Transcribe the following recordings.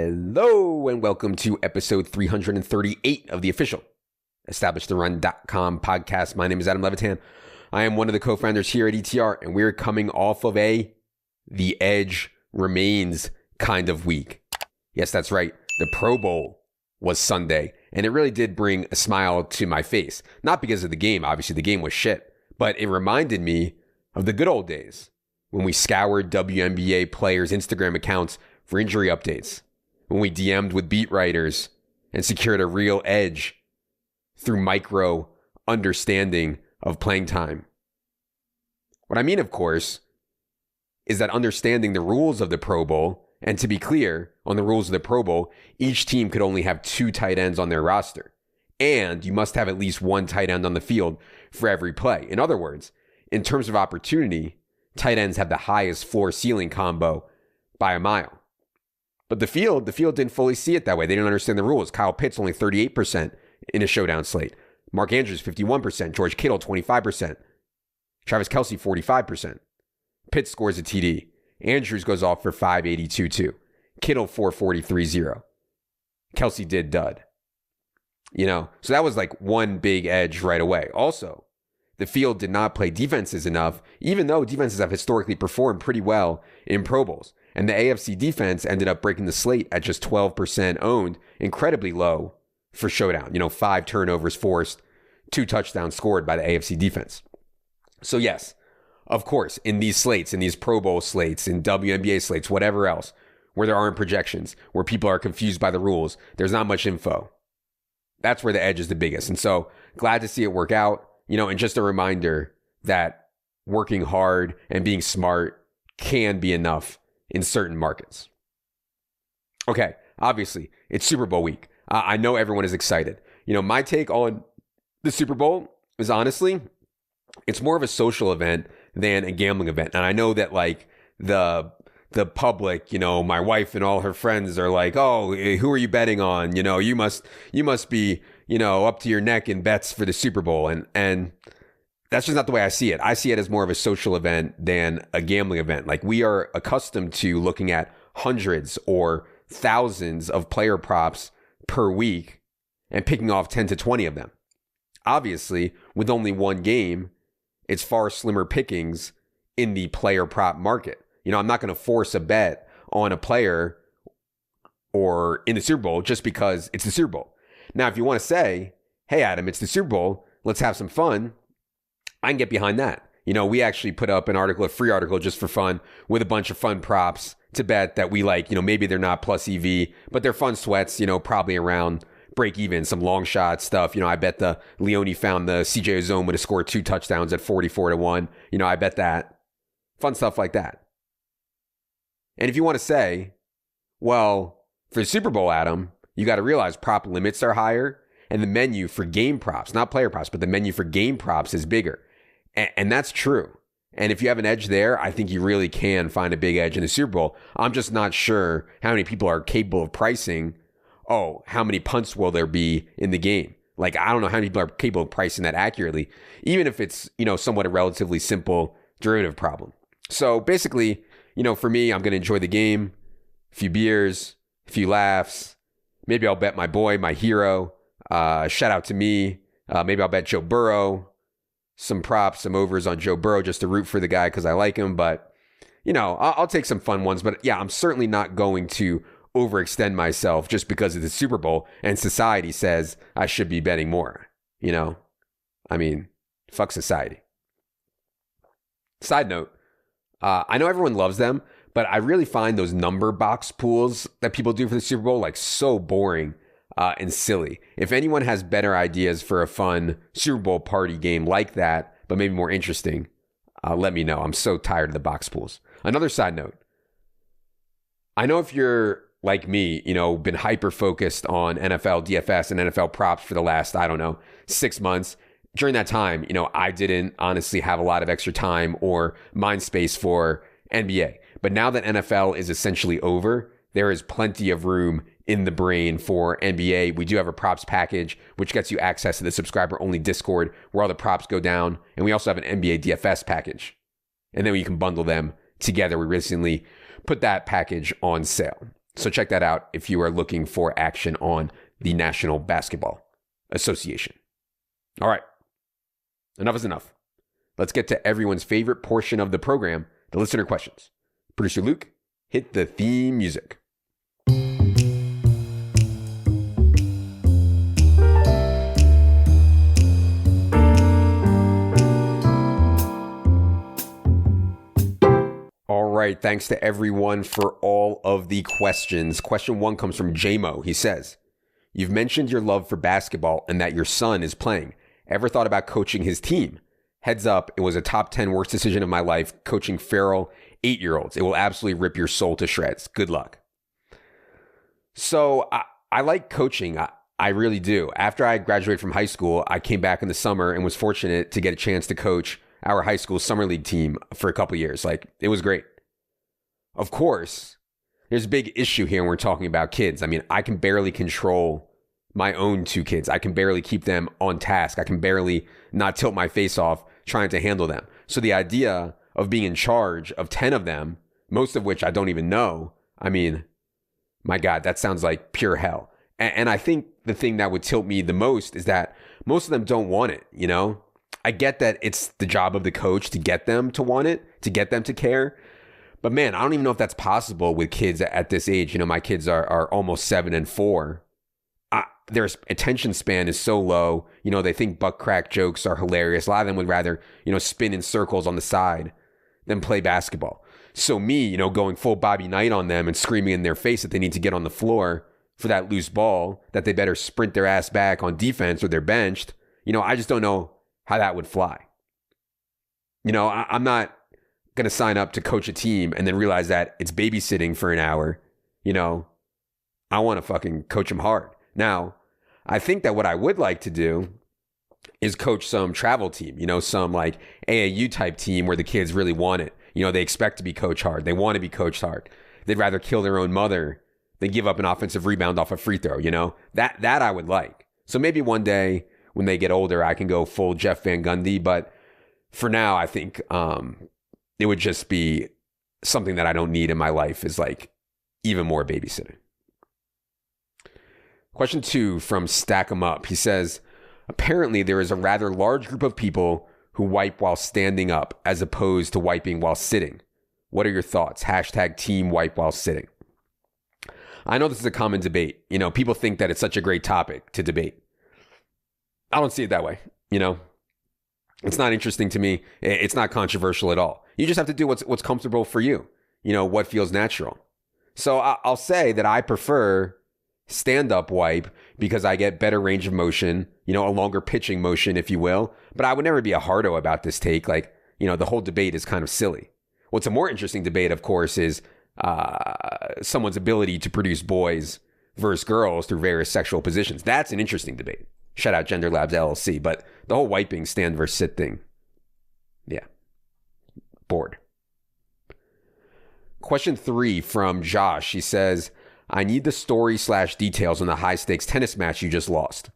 Hello and welcome to episode 338 of the official EstablishTheRun.com podcast. My name is Adam Levitan. I am one of the co-founders here at ETR, and we're coming off of the edge remains kind of week. Yes, that's right. The Pro Bowl was Sunday, and it really did bring a smile to my face. Not because of the game, obviously the game was shit, but it reminded me of the good old days when we scoured WNBA players' Instagram accounts for injury updates, when we DM'd with beat writers and secured a real edge through micro understanding of playing time. What I mean, of course, is that understanding the rules of the Pro Bowl, and to be clear on the rules of the Pro Bowl, each team could only have 2 tight ends on their roster, and you must have at least 1 tight end on the field for every play. In other words, in terms of opportunity, tight ends have the highest floor-ceiling combo by a mile. But the field didn't fully see it that way. They didn't understand the rules. Kyle Pitts only 38% in a showdown slate. Mark Andrews 51%. George Kittle 25%. Travis Kelce 45%. Pitts scores a TD. Andrews goes off for 582-2. Kittle 443-0. Kelce did dud. So that was like one big edge right away. Also, the field did not play defenses enough, even though defenses have historically performed pretty well in Pro Bowls. And the AFC defense ended up breaking the slate at just 12% owned, incredibly low for showdown. 5 turnovers forced, 2 touchdowns scored by the AFC defense. So yes, of course, in these slates, in these Pro Bowl slates, in WNBA slates, whatever else, where there aren't projections, where people are confused by the rules, there's not much info. That's where the edge is the biggest. And so glad to see it work out, and just a reminder that working hard and being smart can be enough in certain markets. Okay, obviously, it's Super Bowl week. I know everyone is excited. My take on the Super Bowl is honestly, it's more of a social event than a gambling event. And I know that like the public, my wife and all her friends are like, oh, who are you betting on? You must be, up to your neck in bets for the Super Bowl. And that's just not the way I see it. I see it as more of a social event than a gambling event. Like we are accustomed to looking at hundreds or thousands of player props per week and picking off 10 to 20 of them. Obviously, with only one game, it's far slimmer pickings in the player prop market. I'm not going to force a bet on a player or in the Super Bowl just because it's the Super Bowl. Now, if you want to say, hey, Adam, it's the Super Bowl, let's have some fun, I can get behind that. We actually put up a free article just for fun with a bunch of fun props to bet that we like. Maybe they're not plus EV, but they're fun sweats, probably around break even, some long shot stuff. I bet the Leone found the CJ Ozone to score 2 touchdowns at 44-1. I bet that. Fun stuff like that. And if you want to say, well, for the Super Bowl, Adam, you got to realize prop limits are higher and the menu for game props, not player props, but the menu for game props is bigger. And that's true. And if you have an edge there, I think you really can find a big edge in the Super Bowl. I'm just not sure how many people are capable of pricing, how many punts will there be in the game? Like, I don't know how many people are capable of pricing that accurately, even if it's, somewhat a relatively simple derivative problem. So basically, for me, I'm going to enjoy the game, a few beers, a few laughs. Maybe I'll bet my boy, my hero. Shout out to me. Maybe I'll bet Joe Burrow. Some props, some overs on Joe Burrow just to root for the guy because I like him. But, I'll take some fun ones. But yeah, I'm certainly not going to overextend myself just because of the Super Bowl and society says I should be betting more. Fuck society. Side note, I know everyone loves them, but I really find those number box pools that people do for the Super Bowl like so boring and silly. If anyone has better ideas for a fun Super Bowl party game like that, but maybe more interesting, let me know. I'm so tired of the box pools. Another side note, I know if you're like me, been hyper focused on NFL DFS and NFL props for the last, 6 months. During that time, I didn't honestly have a lot of extra time or mind space for NBA. But now that NFL is essentially over, there is plenty of room in the brain for NBA. We do have a props package, which gets you access to the subscriber-only Discord where all the props go down. And we also have an NBA DFS package. And then you can bundle them together. We recently put that package on sale. So check that out if you are looking for action on the National Basketball Association. All right, enough is enough. Let's get to everyone's favorite portion of the program, the listener questions. Producer Luke, hit the theme music. All right, thanks to everyone for all of the questions. Question 1 comes from JMO. He says, you've mentioned your love for basketball and that your son is playing. Ever thought about coaching his team? Heads up, it was a top 10 worst decision of my life, coaching feral 8-year-olds. It will absolutely rip your soul to shreds. Good luck. So I like coaching. I really do. After I graduated from high school, I came back in the summer and was fortunate to get a chance to coach our high school summer league team for a couple years. It was great. Of course, there's a big issue here when we're talking about kids. I mean, I can barely control my own 2 kids. I can barely keep them on task. I can barely not tilt my face off trying to handle them. So the idea of being in charge of 10 of them, most of which I don't even know, I mean, my God, that sounds like pure hell. And I think the thing that would tilt me the most is that most of them don't want it, you know? I get that it's the job of the coach to get them to want it, to get them to care. But man, I don't even know if that's possible with kids at this age. You know, my kids are almost 7 and 4. Their attention span is so low. You know, they think butt crack jokes are hilarious. A lot of them would rather, you know, spin in circles on the side than play basketball. So me, you know, going full Bobby Knight on them and screaming in their face that they need to get on the floor for that loose ball, that they better sprint their ass back on defense or they're benched. You know, I just don't know how that would fly. You know, I'm not going to sign up to coach a team and then realize that it's babysitting for an hour. You know, I want to fucking coach them hard. Now, I think that what I would like to do is coach some travel team, you know, some like AAU type team where the kids really want it. You know, they expect to be coached hard. They want to be coached hard. They'd rather kill their own mother than give up an offensive rebound off a free throw, you know? That I would like. So maybe one day when they get older, I can go full Jeff Van Gundy. But for now, I think it would just be something that I don't need in my life, is like even more babysitting. Question 2 from Stack 'em Up. He says, apparently there is a rather large group of people who wipe while standing up as opposed to wiping while sitting. What are your thoughts? Hashtag team wipe while sitting. I know this is a common debate. You know, people think that it's such a great topic to debate. I don't see it that way. You know, it's not interesting to me. It's not controversial at all. You just have to do what's comfortable for you. You know, what feels natural. So I'll say that I prefer stand-up wipe because I get better range of motion, you know, a longer pitching motion, if you will. But I would never be a hardo about this take. Like, you know, the whole debate is kind of silly. What's a more interesting debate, of course, is someone's ability to produce boys versus girls through various sexual positions. That's an interesting debate. Shout out Gender Labs LLC. But the whole wiping stand versus sit thing, yeah, bored. Question 3 from Josh. He says, I need the story/details on the high-stakes tennis match you just lost.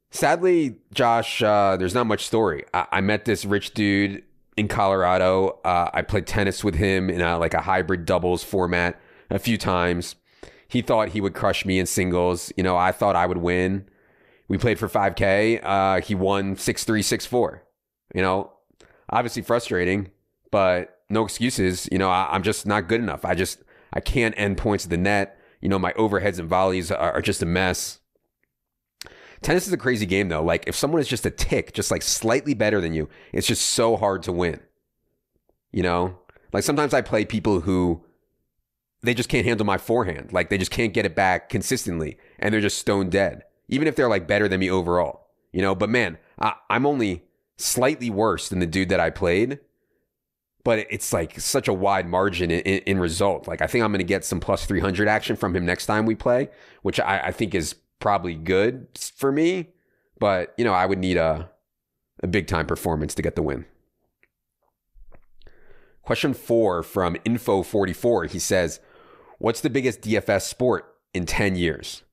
Sadly, Josh, there's not much story. I met this rich dude in Colorado. I played tennis with him in a hybrid doubles format a few times. He thought he would crush me in singles. You know, I thought I would win. We played for 5K. He won 6-3, 6-4. You know, obviously frustrating, but no excuses. You know, I'm just not good enough. I can't end points at the net. You know, my overheads and volleys are just a mess. Tennis is a crazy game, though. Like, if someone is just a tick, just like slightly better than you, it's just so hard to win. You know? Like, sometimes I play people who, they just can't handle my forehand. Like, they just can't get it back consistently, and they're just stone dead. Even if they're, like, better than me overall. You know? But, man, I'm only slightly worse than the dude that I played. But it's like such a wide margin in result. Like, I think I'm going to get some plus 300 action from him next time we play, which I think is probably good for me. But, you know, I would need a big time performance to get the win. Question 4 from Info44. He says, what's the biggest DFS sport in 10 years?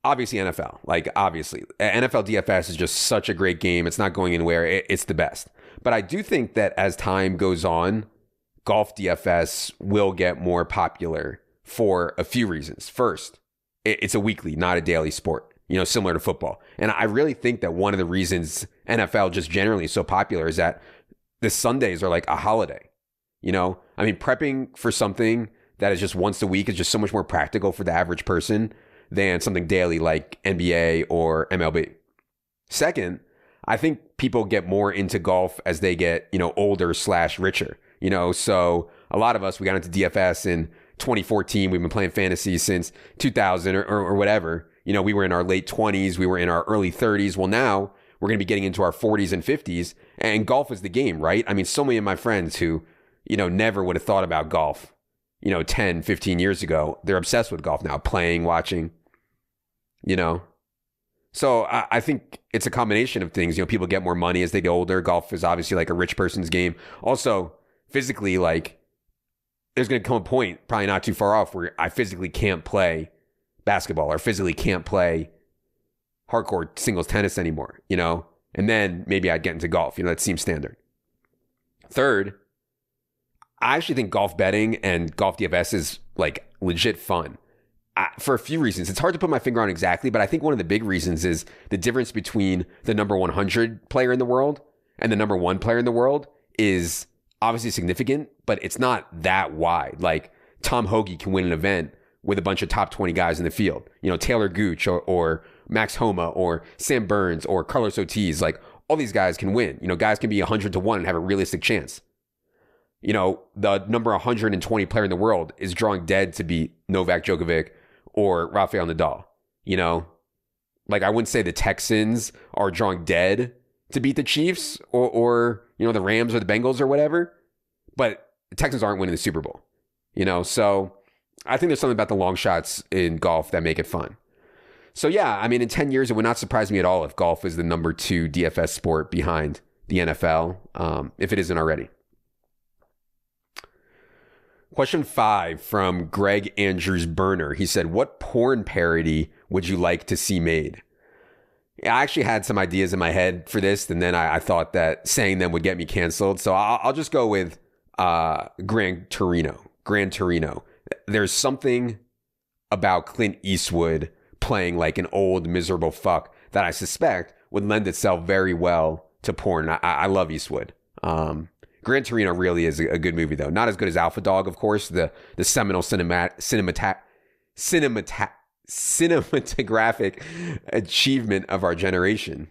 Obviously NFL. Like, obviously. NFL DFS is just such a great game. It's not going anywhere. It's the best. But I do think that as time goes on, golf DFS will get more popular for a few reasons. First, it's a weekly, not a daily sport, similar to football. And I really think that one of the reasons NFL just generally is so popular is that the Sundays are like a holiday. Prepping for something that is just once a week is just so much more practical for the average person than something daily like NBA or MLB. Second, I think people get more into golf as they get, older/richer. So a lot of us, we got into DFS in 2014. We've been playing fantasy since 2000 or whatever. We were in our late 20s. We were in our early 30s. Well, now we're going to be getting into our 40s and 50s. And golf is the game, right? So many of my friends who, never would have thought about golf, 10, 15 years ago, they're obsessed with golf now, playing, watching, So I think it's a combination of things. People get more money as they get older. Golf is obviously like a rich person's game. Also, physically, like, there's going to come a point, probably not too far off, where I physically can't play basketball or physically can't play hardcore singles tennis anymore, And then maybe I'd get into golf. That seems standard. Third, I actually think golf betting and golf DFS is like legit fun. For a few reasons. It's hard to put my finger on exactly, but I think one of the big reasons is the difference between the number 100 player in the world and the number 1 player in the world is obviously significant, but it's not that wide. Like Tom Hoagie can win an event with a bunch of top 20 guys in the field. Taylor Gooch or Max Homa or Sam Burns or Carlos Ortiz. Like all these guys can win. Guys can be 100 to 1 and have a realistic chance. The number 120 player in the world is drawing dead to beat Novak Djokovic or Rafael Nadal. Like I wouldn't say the Texans are drawing dead to beat the Chiefs or the Rams or the Bengals or whatever, but the Texans aren't winning the Super Bowl. So I think there's something about the long shots in golf that make it fun. So yeah, in 10 years, it would not surprise me at all if golf is the number 2 DFS sport behind the NFL, if it isn't already. Question 5 from Greg Andrews Burner. He said, what porn parody would you like to see made? Yeah, I actually had some ideas in my head for this, and then I thought that saying them would get me canceled. So I'll just go with Gran Torino. There's something about Clint Eastwood playing like an old miserable fuck that I suspect would lend itself very well to porn. I love Eastwood. Gran Torino really is a good movie, though. Not as good as Alpha Dog, of course, the seminal cinematographic achievement of our generation.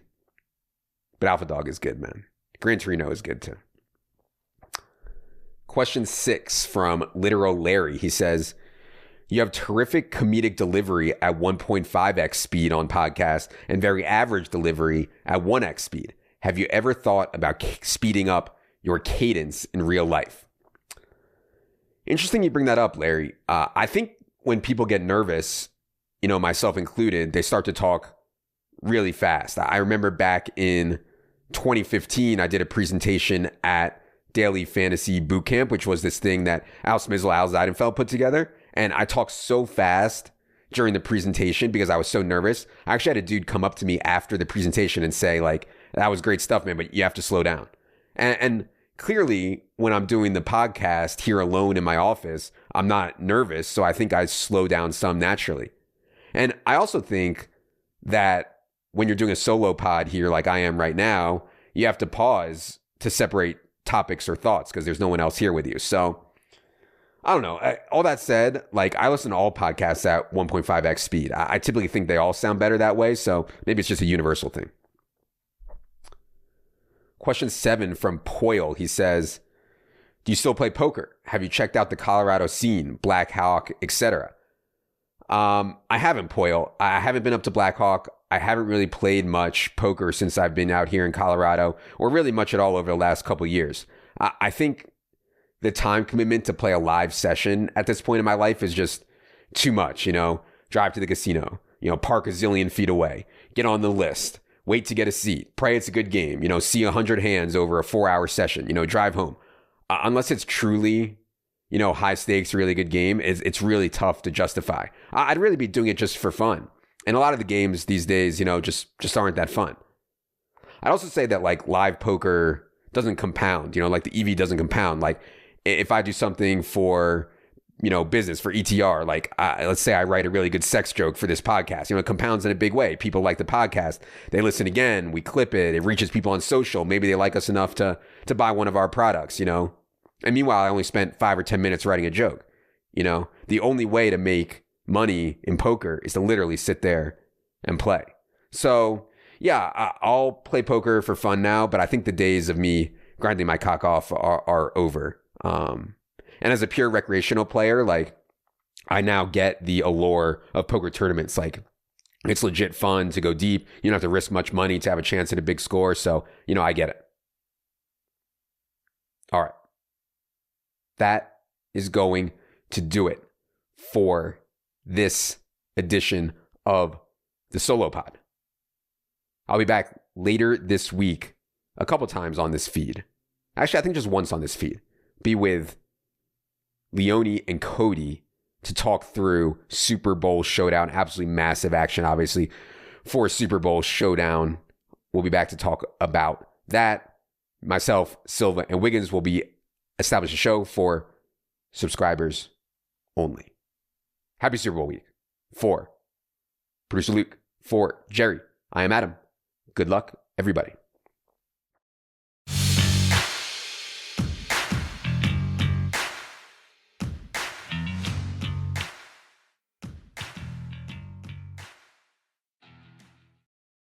But Alpha Dog is good, man. Gran Torino is good, too. Question 6 from Literal Larry. He says, you have terrific comedic delivery at 1.5x speed on podcast and very average delivery at 1x speed. Have you ever thought about speeding up your cadence in real life? Interesting you bring that up, Larry. I think when people get nervous, myself included, they start to talk really fast. I remember back in 2015, I did a presentation at Daily Fantasy Bootcamp, which was this thing that Al Smizzle, Al Zeidenfeld put together. And I talked so fast during the presentation because I was so nervous. I actually had a dude come up to me after the presentation and say, like, that was great stuff, man, but you have to slow down. And clearly, when I'm doing the podcast here alone in my office, I'm not nervous. So I think I slow down some naturally. And I also think that when you're doing a solo pod here like I am right now, you have to pause to separate topics or thoughts because there's no one else here with you. So I don't know. All that said, like I listen to all podcasts at 1.5x speed. I typically think they all sound better that way. So maybe it's just a universal thing. Question 7 from Poyle. He says, do you still play poker? Have you checked out the Colorado scene, Black Hawk, etc.? I haven't, Poyle. I haven't been up to Black Hawk. I haven't really played much poker since I've been out here in Colorado, or really much at all over the last couple of years. I think the time commitment to play a live session at this point in my life is just too much, drive to the casino, park a zillion feet away, get on the list, wait to get a seat, pray it's a good game, see 100 hands over a 4-hour session, drive home. Unless it's truly, high stakes, really good game, it's really tough to justify. I'd really be doing it just for fun. And a lot of the games these days, just aren't that fun. I'd also say that like live poker doesn't compound, like the EV doesn't compound. Like if I do something for, business, for ETR, like let's say I write a really good sex joke for this podcast, it compounds in a big way. People like the podcast. They listen again. We clip it. It reaches people on social. Maybe they like us enough to buy one of our products, And meanwhile, I only spent 5 or 10 minutes writing a joke. The only way to make money in poker is to literally sit there and play. So yeah, I'll play poker for fun now, but I think the days of me grinding my cock off are over. And as a pure recreational player, like, I now get the allure of poker tournaments. Like, it's legit fun to go deep. You don't have to risk much money to have a chance at a big score. So, I get it. All right. That is going to do it for this edition of the Solo Pod. I'll be back later this week a couple times on this feed. Actually, I think just once on this feed. Be with Leone and Cody to talk through Super Bowl Showdown. Absolutely massive action, obviously, for Super Bowl Showdown. We'll be back to talk about that. Myself, Silva, and Wiggins will be establishing a show for subscribers only. Happy Super Bowl week. For producer Luke, for Jerry, I am Adam. Good luck, everybody.